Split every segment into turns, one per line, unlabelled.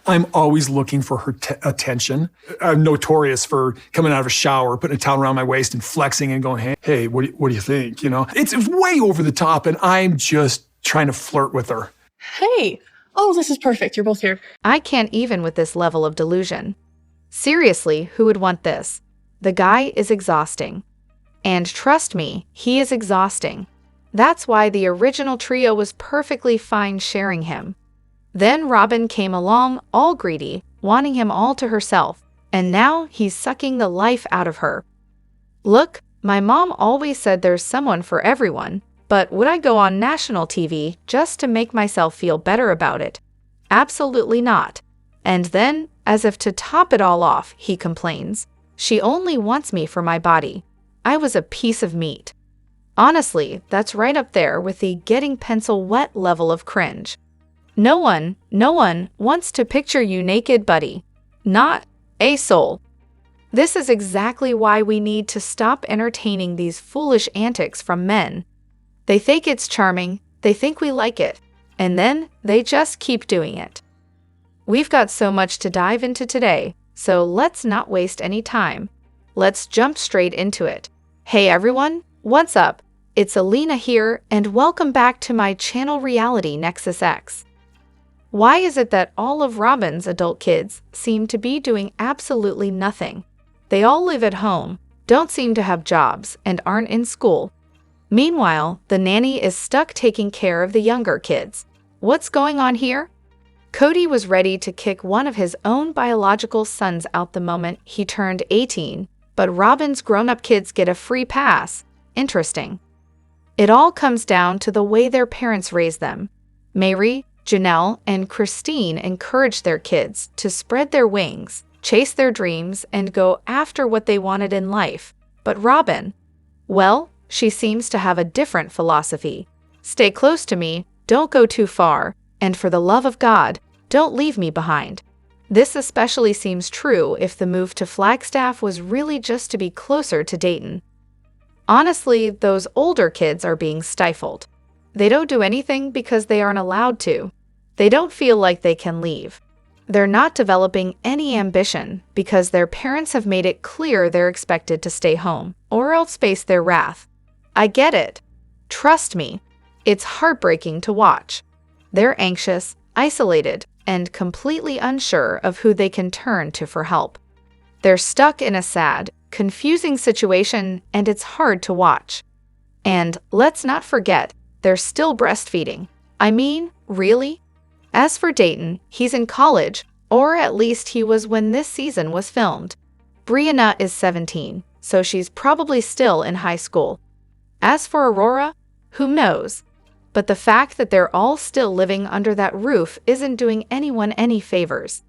I'm always looking for her attention. I'm notorious for coming out of a shower, putting a towel around my waist and flexing and going, hey, what do you think? You know, it's way over the top, and I'm just trying to flirt with her.
Hey, oh, this is perfect. You're both here.
I can't even with this level of delusion. Seriously, who would want this? The guy is exhausting. And trust me, he is exhausting. That's why the original trio was perfectly fine sharing him. Then Robyn came along, all greedy, wanting him all to herself, and now he's sucking the life out of her. Look, my mom always said there's someone for everyone, but would I go on national TV just to make myself feel better about it? Absolutely not. And then, as if to top it all off, he complains, she only wants me for my body. I was a piece of meat. Honestly, that's right up there with the getting pencil wet level of cringe. No one wants to picture you naked, buddy. Not a soul. This is exactly why we need to stop entertaining these foolish antics from men. They think it's charming, they think we like it, and then they just keep doing it. We've got so much to dive into today, so let's not waste any time. Let's jump straight into it. Hey everyone, what's up? It's Elena here, and welcome back to my channel Reality Nexus X. Why is it that all of Robyn's adult kids seem to be doing absolutely nothing? They all live at home, don't seem to have jobs, and aren't in school. Meanwhile, the nanny is stuck taking care of the younger kids. What's going on here? Kody was ready to kick one of his own biological sons out the moment he turned 18, but Robyn's grown-up kids get a free pass. Interesting. It all comes down to the way their parents raised them. Meri, Janelle, and Christine encouraged their kids to spread their wings, chase their dreams, and go after what they wanted in life. But Robyn, well, she seems to have a different philosophy. Stay close to me, don't go too far, and for the love of God, don't leave me behind. This especially seems true if the move to Flagstaff was really just to be closer to Dayton. Honestly, those older kids are being stifled. They don't do anything because they aren't allowed to. They don't feel like they can leave. They're not developing any ambition because their parents have made it clear they're expected to stay home, or else face their wrath. I get it. Trust me, it's heartbreaking to watch. They're anxious, isolated, and completely unsure of who they can turn to for help. They're stuck in a sad, confusing situation, and it's hard to watch. And let's not forget, they're still breastfeeding. I mean, really? As for Dayton, he's in college, or at least he was when this season was filmed. Brianna is 17, so she's probably still in high school. As for Aurora, who knows? But the fact that they're all still living under that roof isn't doing anyone any favors.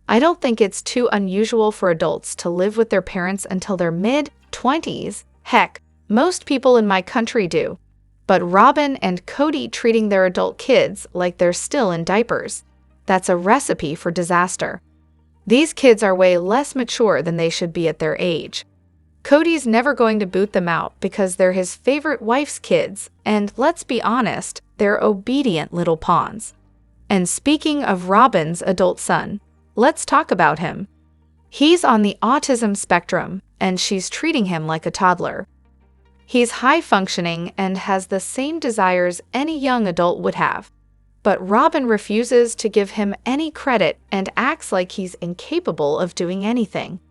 I don't think it's too unusual for adults to live with their parents until their mid-20s. Heck, most people in my country do. But Robyn and Kody treating their adult kids like they're still in diapers. That's a recipe for disaster. These kids are way less mature than they should be at their age. Kody's never going to boot them out because they're his favorite wife's kids, and let's be honest, they're obedient little pawns. And speaking of Robyn's adult son, let's talk about him. He's on the autism spectrum, and she's treating him like a toddler. He's high-functioning and has the same desires any young adult would have. But Robyn refuses to give him any credit and acts like he's incapable of doing anything.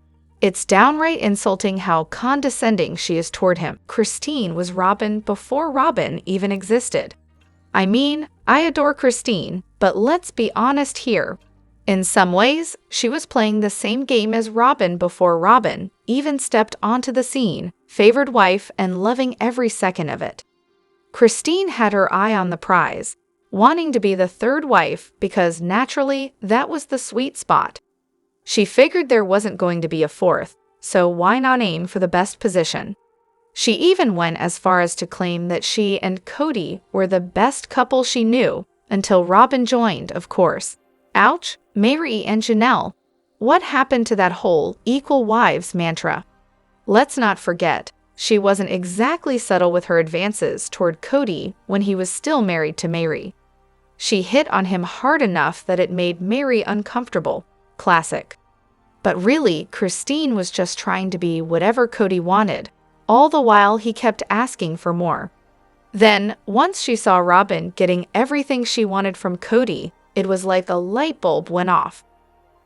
It's downright insulting how condescending she is toward him. Christine was Robyn before Robyn even existed. I mean, I adore Christine, but let's be honest here. In some ways, she was playing the same game as Robyn before Robyn even stepped onto the scene, favored wife, and loving every second of it. Christine had her eye on the prize, wanting to be the third wife because naturally that was the sweet spot. She figured there wasn't going to be a fourth, so why not aim for the best position? She even went as far as to claim that she and Kody were the best couple she knew, until Robyn joined, of course. Ouch, Meri and Janelle. What happened to that whole equal wives mantra? Let's not forget, she wasn't exactly subtle with her advances toward Kody when he was still married to Meri. She hit on him hard enough that it made Meri uncomfortable. Classic. But really, Christine was just trying to be whatever Kody wanted. All the while, he kept asking for more. Then, once she saw Robyn getting everything she wanted from Kody, it was like a light bulb went off.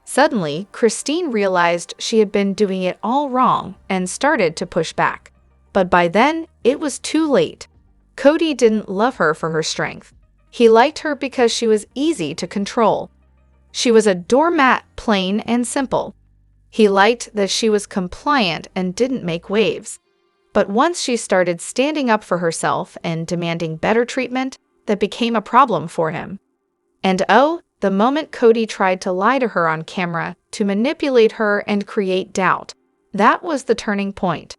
Suddenly, Christine realized she had been doing it all wrong and started to push back. But by then, it was too late. Kody didn't love her for her strength. He liked her because she was easy to control. She was a doormat, plain and simple. He liked that she was compliant and didn't make waves. But once she started standing up for herself and demanding better treatment, that became a problem for him. And oh, the moment Kody tried to lie to her on camera to manipulate her and create doubt, that was the turning point.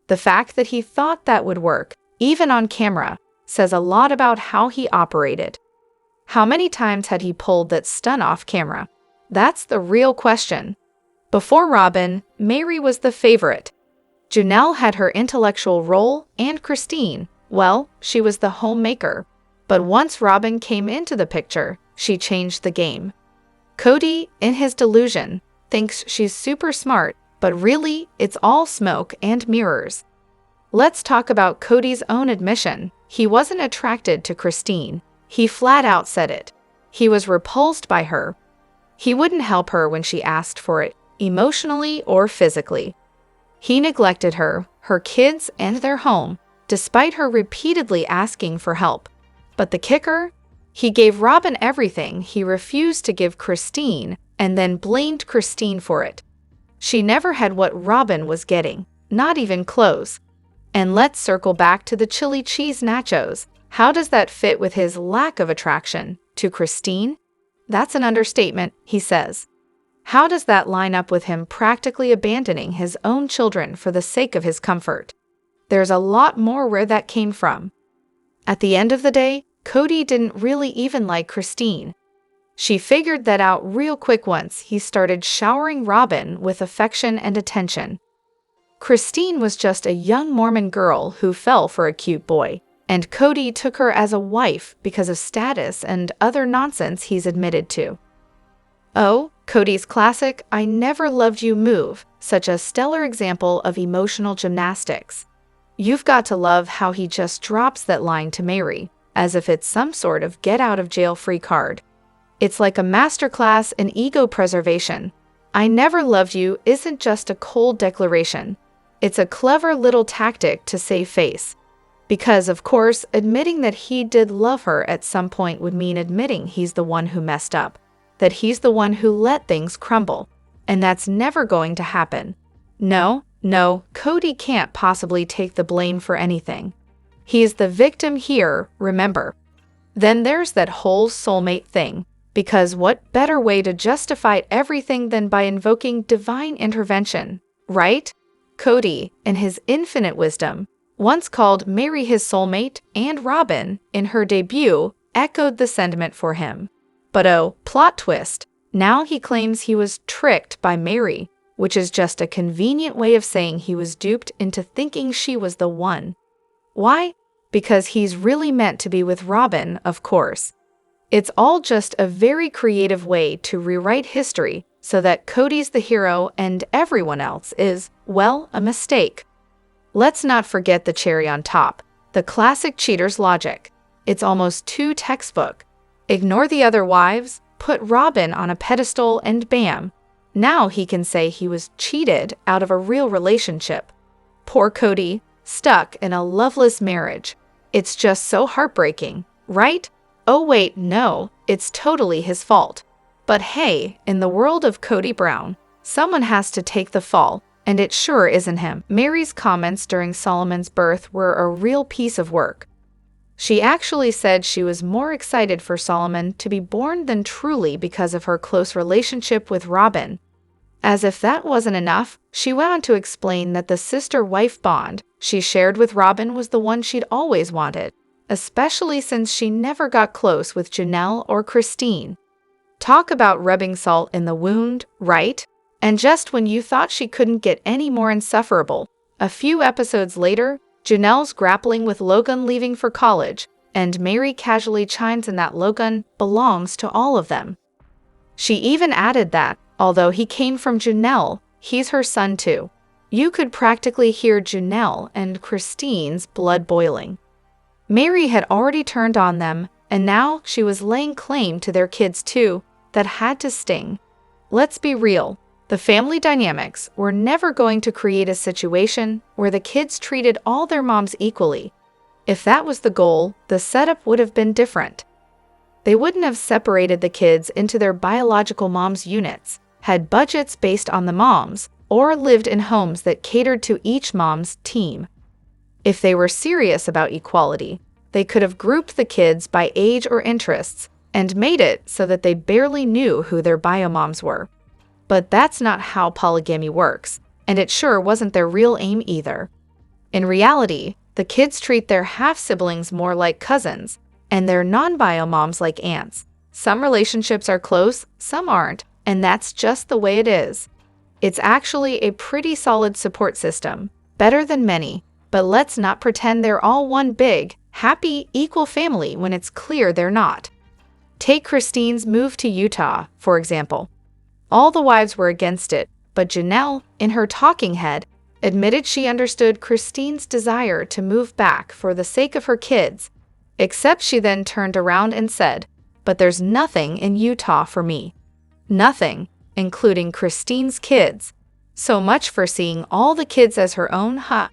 The fact that he thought that would work, even on camera, says a lot about how he operated. How many times had he pulled that stunt off camera? That's the real question. Before Robyn, Meri was the favorite. Janelle had her intellectual role, and Christine, well, she was the homemaker. But once Robyn came into the picture, she changed the game. Kody, in his delusion, thinks she's super smart, but really, it's all smoke and mirrors. Let's talk about Kody's own admission. He wasn't attracted to Christine. He flat out said it. He was repulsed by her. He wouldn't help her when she asked for it, emotionally or physically. He neglected her, her kids, and their home, despite her repeatedly asking for help. But the kicker? He gave Robyn everything he refused to give Christine, and then blamed Christine for it. She never had what Robyn was getting, not even close. And let's circle back to the chili cheese nachos. How does that fit with his lack of attraction to Christine? That's an understatement, he says. How does that line up with him practically abandoning his own children for the sake of his comfort? There's a lot more where that came from. At the end of the day, Kody didn't really even like Christine. She figured that out real quick once he started showering Robyn with affection and attention. Christine was just a young Mormon girl who fell for a cute boy, and Kody took her as a wife because of status and other nonsense he's admitted to. Oh, Kody's classic "I never loved you" move, such a stellar example of emotional gymnastics. You've got to love how he just drops that line to Meri, as if it's some sort of get-out-of-jail-free card. It's like a masterclass in ego preservation. "I never loved you" isn't just a cold declaration. It's a clever little tactic to save face. Because, of course, admitting that he did love her at some point would mean admitting he's the one who messed up, that he's the one who let things crumble. And that's never going to happen. No, Kody can't possibly take the blame for anything. He's the victim here, remember. Then there's that whole soulmate thing, because what better way to justify everything than by invoking divine intervention, right? Kody, in his infinite wisdom, once called Meri his soulmate, and Robyn, in her debut, echoed the sentiment for him. But oh, plot twist, now he claims he was tricked by Meri, which is just a convenient way of saying he was duped into thinking she was the one. Why? Because he's really meant to be with Robyn, of course. It's all just a very creative way to rewrite history so that Kody's the hero and everyone else is, well, a mistake. Let's not forget the cherry on top, the classic cheater's logic. It's almost too textbook. Ignore the other wives, put Robyn on a pedestal, and bam, now he can say he was cheated out of a real relationship. Poor Kody, stuck in a loveless marriage. It's just so heartbreaking, right? Oh wait, no, it's totally his fault. But hey, in the world of Kody Brown, someone has to take the fall, and it sure isn't him. Meri's comments during Solomon's birth were a real piece of work. She actually said she was more excited for Solomon to be born than truly because of her close relationship with Robyn. As if that wasn't enough, she went on to explain that the sister-wife bond she shared with Robyn was the one she'd always wanted, especially since she never got close with Janelle or Christine. Talk about rubbing salt in the wound, right? And just when you thought she couldn't get any more insufferable, a few episodes later, Janelle's grappling with Logan leaving for college, and Meri casually chimes in that Logan belongs to all of them. She even added that, although he came from Janelle, he's her son too. You could practically hear Janelle and Christine's blood boiling. Meri had already turned on them, and now she was laying claim to their kids too. That had to sting. Let's be real. The family dynamics were never going to create a situation where the kids treated all their moms equally. If that was the goal, the setup would have been different. They wouldn't have separated the kids into their biological moms' units, had budgets based on the moms, or lived in homes that catered to each mom's team. If they were serious about equality, they could have grouped the kids by age or interests and made it so that they barely knew who their bio-moms were. But that's not how polygamy works, and it sure wasn't their real aim either. In reality, the kids treat their half-siblings more like cousins, and their non-bio moms like aunts. Some relationships are close, some aren't, and that's just the way it is. It's actually a pretty solid support system, better than many, but let's not pretend they're all one big, happy, equal family when it's clear they're not. Take Christine's move to Utah, for example. All the wives were against it, but Janelle, in her talking head, admitted she understood Christine's desire to move back for the sake of her kids, except she then turned around and said, "But there's nothing in Utah for me." Nothing, including Christine's kids. So much for seeing all the kids as her own, huh?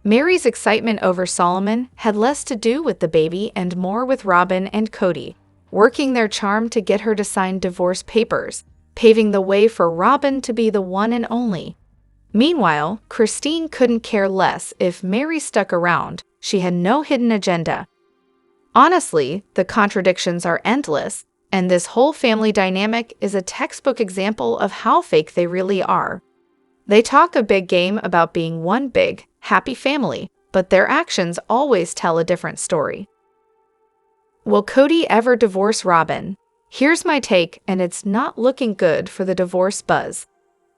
Meri's excitement over Solomon had less to do with the baby and more with Robyn and Kody, working their charm to get her to sign divorce papers, paving the way for Robyn to be the one and only. Meanwhile, Christine couldn't care less if Meri stuck around. She had no hidden agenda. Honestly, the contradictions are endless, and this whole family dynamic is a textbook example of how fake they really are. They talk a big game about being one big, happy family, but their actions always tell a different story. Will Kody ever divorce Robyn? Here's my take, and it's not looking good for the divorce buzz.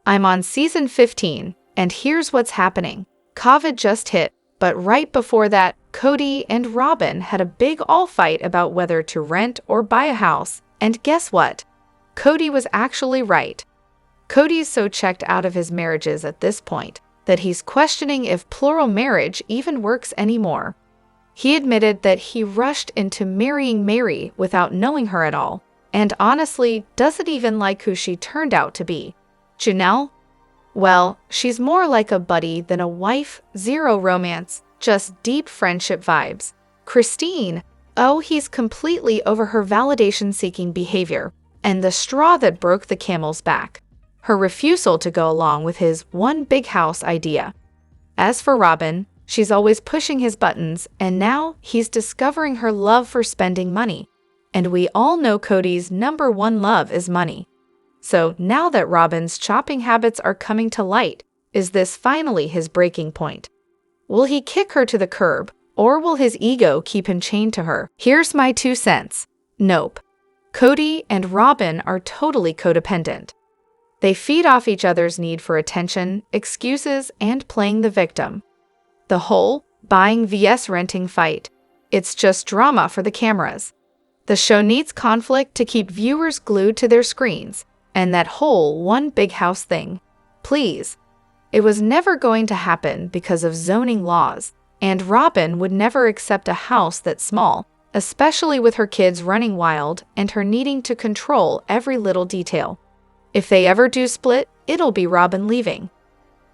I'm on season 15, and here's what's happening. COVID just hit, but right before that, Kody and Robyn had a big all-fight about whether to rent or buy a house, and guess what? Kody was actually right. Kody's so checked out of his marriages at this point that he's questioning if plural marriage even works anymore. He admitted that he rushed into marrying Meri without knowing her at all, and honestly doesn't even like who she turned out to be. Janelle? Well, she's more like a buddy than a wife, zero romance, just deep friendship vibes. Christine? Oh, he's completely over her validation-seeking behavior, and the straw that broke the camel's back. Her refusal to go along with his one big house idea. As for Robyn, she's always pushing his buttons, and now he's discovering her love for spending money. And we all know Kody's number one love is money. So now that Robyn's shopping habits are coming to light, is this finally his breaking point? Will he kick her to the curb, or will his ego keep him chained to her? Here's my 2 cents. Nope. Kody and Robyn are totally codependent. They feed off each other's need for attention, excuses, and playing the victim. The whole buying vs renting fight. It's just drama for the cameras. The show needs conflict to keep viewers glued to their screens, and that whole one big house thing. Please. It was never going to happen because of zoning laws, and Robyn would never accept a house that's small, especially with her kids running wild and her needing to control every little detail. If they ever do split, it'll be Robyn leaving.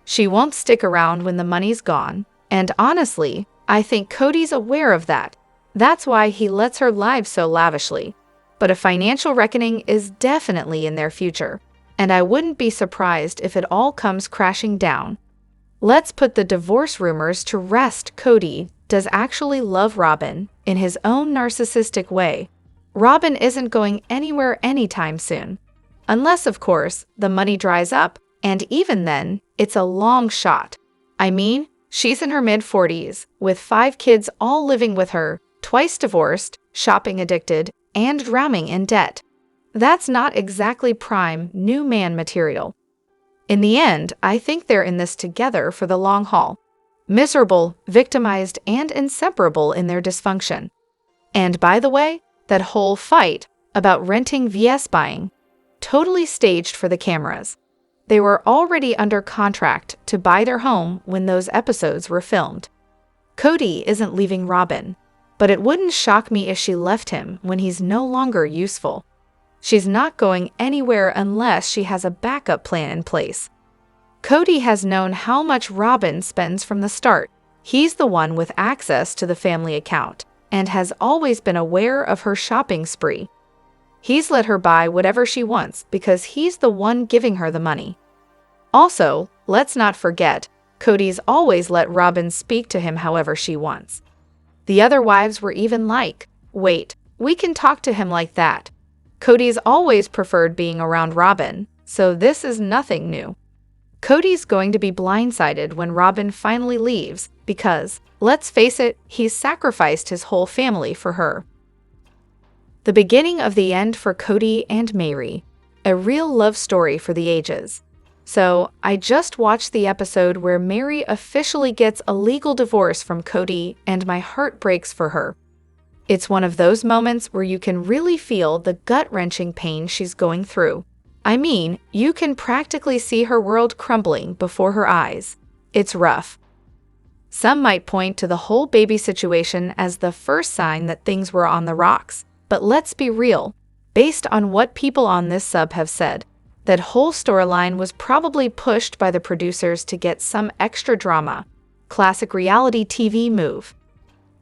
She won't stick around when the money's gone, and honestly, I think Kody's aware of that. That's why he lets her live so lavishly. But a financial reckoning is definitely in their future, and I wouldn't be surprised if it all comes crashing down. Let's put the divorce rumors to rest. Kody does actually love Robyn in his own narcissistic way. Robyn isn't going anywhere anytime soon. Unless, of course, the money dries up, and even then, it's a long shot. I mean, she's in her mid-40s, with 5 kids all living with her, twice divorced, shopping addicted, and drowning in debt. That's not exactly prime new man material. In the end, I think they're in this together for the long haul. Miserable, victimized, and inseparable in their dysfunction. And by the way, that whole fight about renting vs buying, totally staged for the cameras. They were already under contract to buy their home when those episodes were filmed. Kody isn't leaving Robyn, but it wouldn't shock me if she left him when he's no longer useful. She's not going anywhere unless she has a backup plan in place. Kody has known how much Robyn spends from the start. He's the one with access to the family account and has always been aware of her shopping spree. He's let her buy whatever she wants because he's the one giving her the money. Also, let's not forget, Kody's always let Robyn speak to him however she wants. The other wives were even like, wait, we can talk to him like that. Kody's always preferred being around Robyn, so this is nothing new. Kody's going to be blindsided when Robyn finally leaves because, let's face it, he's sacrificed his whole family for her. The beginning of the end for Kody and Meri, a real love story for the ages. So, I just watched the episode where Meri officially gets a legal divorce from Kody and my heart breaks for her. It's one of those moments where you can really feel the gut-wrenching pain she's going through. I mean, you can practically see her world crumbling before her eyes. It's rough. Some might point to the whole baby situation as the first sign that things were on the rocks. But let's be real. Based on what people on this sub have said, that whole storyline was probably pushed by the producers to get some extra drama. Classic reality TV move.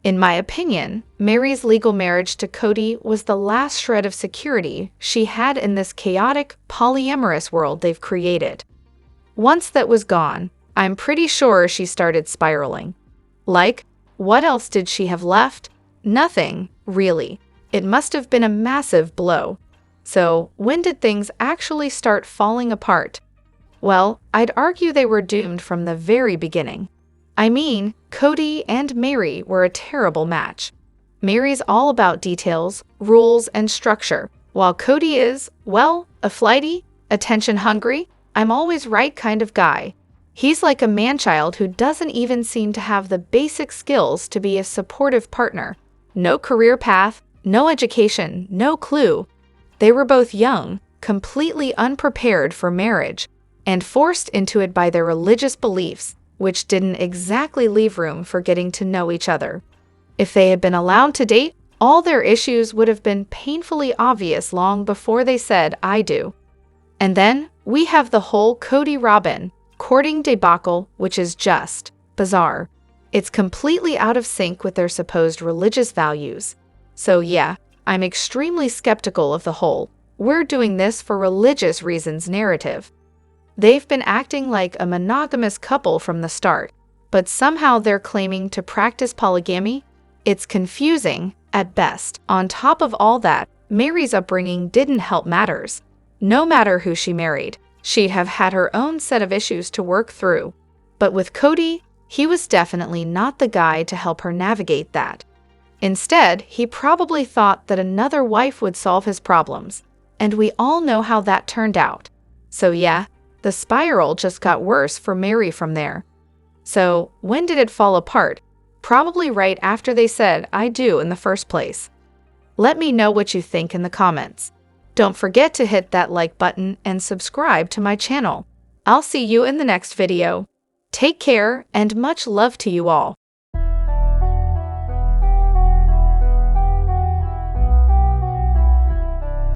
In my opinion, Meri's legal marriage to Kody was the last shred of security she had in this chaotic, polyamorous world they've created. Once that was gone, I'm pretty sure she started spiraling. Like, what else did she have left? Nothing, really. It must have been a massive blow. So, when did things actually start falling apart? Well, I'd argue they were doomed from the very beginning. I mean, Kody and Meri were a terrible match. Meri's all about details, rules, and structure, while Kody is, well, a flighty, attention-hungry, I'm always right kind of guy. He's like a man-child who doesn't even seem to have the basic skills to be a supportive partner. No career path, no education, no clue. They were both young, completely unprepared for marriage, and forced into it by their religious beliefs, which didn't exactly leave room for getting to know each other. If they had been allowed to date, all their issues would have been painfully obvious long before they said, I do. And then, we have the whole Kody-Robyn courting debacle, which is just bizarre. It's completely out of sync with their supposed religious values. So yeah, I'm extremely skeptical of the whole, we're doing this for religious reasons narrative. They've been acting like a monogamous couple from the start, but somehow they're claiming to practice polygamy? It's confusing, at best. On top of all that, Meri's upbringing didn't help matters. No matter who she married, she'd have had her own set of issues to work through. But with Kody, he was definitely not the guy to help her navigate that. Instead, he probably thought that another wife would solve his problems, and we all know how that turned out. So yeah, the spiral just got worse for Meri from there. So, when did it fall apart? Probably right after they said, I do in the first place. Let me know what you think in the comments. Don't forget to hit that like button and subscribe to my channel. I'll see you in the next video. Take care and much love to you all.